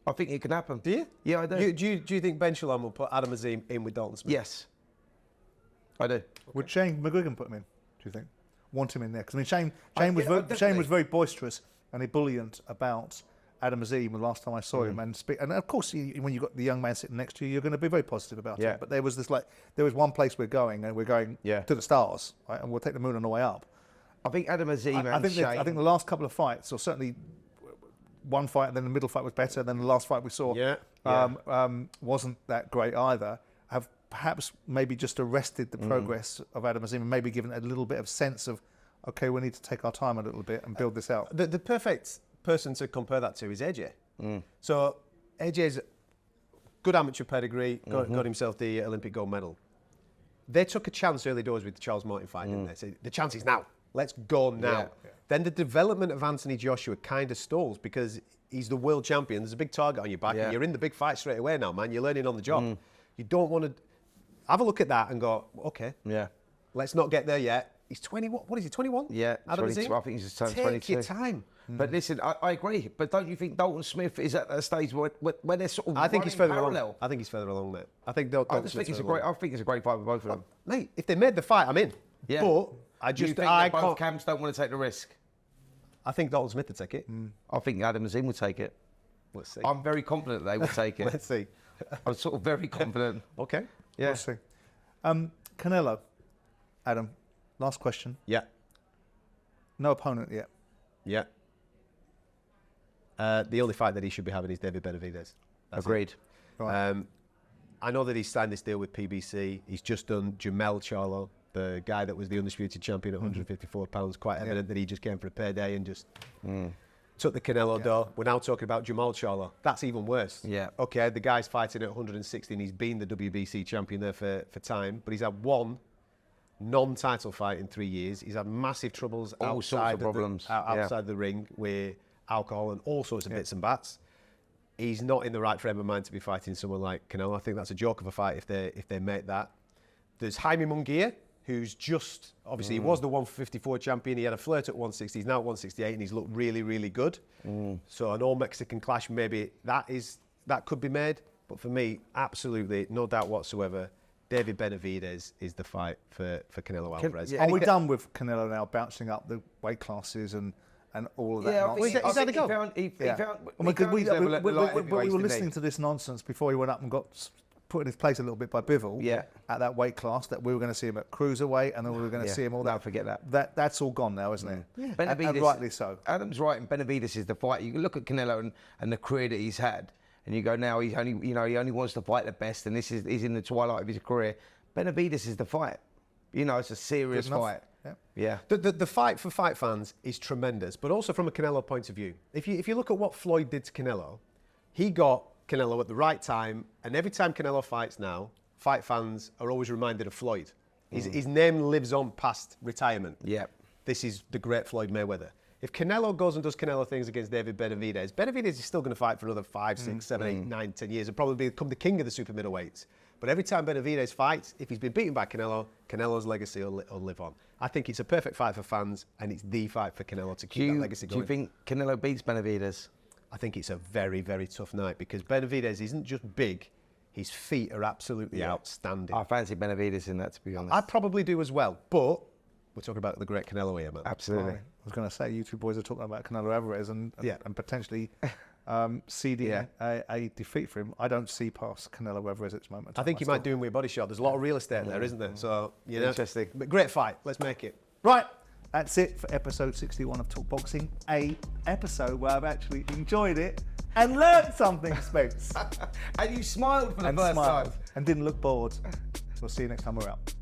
I think it can happen. Do you? Yeah, I do. Do you think Ben Shalom will put Adam Azim in with Dalton Smith? Yes. I do. Would Shane McGuigan put him in, do you think? Want him in there? Because, I mean, Shane definitely. was very boisterous and ebullient about Adam Azim the last time I saw him. And of course, when you've got the young man sitting next to you, you're going to be very positive about it. But there was one place we're going, and we're going to the stars, right? And we'll take the moon on the way up. I think Adam Azim I think the last couple of fights, or certainly one fight, and then the middle fight was better, then the last fight we saw wasn't that great either, have perhaps maybe just arrested the progress of Adam Azim and maybe given a little bit of sense of, okay, we need to take our time a little bit and build this out. The perfect person to compare that to is AJ. So AJ's good amateur pedigree, got himself the Olympic gold medal. They took a chance early doors with the Charles Martin fight, didn't they? So the chance is now. Let's go now. Yeah. Then the development of Anthony Joshua kind of stalls because he's the world champion. There's a big target on your back. And you're in the big fight straight away now, man. You're learning on the job. You don't want to have a look at that and go, okay, let's not get there yet. He's 20. What is he? 21? Yeah, Adam 22. I think he's just turned Take 22. your time. But listen, I agree. But don't you think Dalton Smith is at a stage where they're sort of I think he's further along. I think he's further along there. I think I think it's a great fight for both of them. Mate, if they made the fight, I'm in. Yeah. But I Do you just think I that both can't. camps don't want to take the risk? I think Dalton Smith would take it. I think Adam Azim will take it. Let's see. I'm very confident they will take it. Let's see. I'm sort of very confident. Okay. Yeah. We'll see. Canelo, Adam, last question. Yeah. No opponent yet. Yeah. The only fight that he should be having is David Benavidez. That's Agreed. it. Right. I know that he's signed this deal with PBC. He's just done Jamel Charlo, the guy that was the undisputed champion at 154 pounds. Quite evident that he just came for a payday and just took the Canelo dough. We're now talking about Jamal Charlo. That's even worse. Yeah. Okay, the guy's fighting at 160 and he's been the WBC champion there for time, but he's had one non-title fight in 3 years. He's had massive troubles All sorts of problems. outside the ring with alcohol and all sorts of bits and bats. He's not in the right frame of mind to be fighting someone like Canelo. I think that's a joke of a fight if they make that. There's Jaime Munguia, who's just, obviously he was the 154 champion. He had a flirt at 160. He's now at 168 and he's looked really, really good. So an all-Mexican clash, maybe that could be made. But for me, absolutely, no doubt whatsoever, David Benavidez is the fight for Canelo Alvarez. Are we done with Canelo now bouncing up the weight classes and all of that nonsense? He's had a go. We were listening to this nonsense before he went up and got put in his place a little bit by Bivol at that weight class, that we were going to see him at cruiserweight and then we were going to see him all that. Don't forget that. That's all gone now, isn't it? Yeah. And rightly so. Adam's right, and Benavidez is the fight. You can look at Canelo and the career that he's had, and you go, now he only wants to fight the best, and he's in the twilight of his career. Benavidez is the fight. It's a serious fight. Yeah. The fight for fight fans is tremendous, but also from a Canelo point of view. If you look at what Floyd did to Canelo, he got Canelo at the right time, and every time Canelo fights now, fight fans are always reminded of Floyd. His name lives on past retirement. Yeah. This is the great Floyd Mayweather. If Canelo goes and does Canelo things against David Benavidez is still going to fight for another 5, 6, 7, 8, 9, 10 years and probably become the king of the super middleweights. But every time Benavidez fights, if he's been beaten by Canelo, Canelo's legacy will live on. I think it's a perfect fight for fans, and it's the fight for Canelo to keep that legacy going. Do you think Canelo beats Benavidez? I think it's a very, very tough night because Benavidez isn't just big, his feet are absolutely outstanding. I fancy Benavidez in that, to be honest. I probably do as well, but we're talking about the great Canelo here, man. Absolutely. I was going to say, you two boys are talking about Canelo Alvarez and potentially seeding a defeat for him. I don't see past Canelo Alvarez at this moment. I think he might do him with a body shot. There's a lot of real estate there, isn't there? So, Interesting. But great fight. Let's make it. Right. That's it for episode 61 of Talk Boxing, a episode where I've actually enjoyed it and learnt something, Spence. And you smiled for the first time. And didn't look bored. We'll see you next time we're out.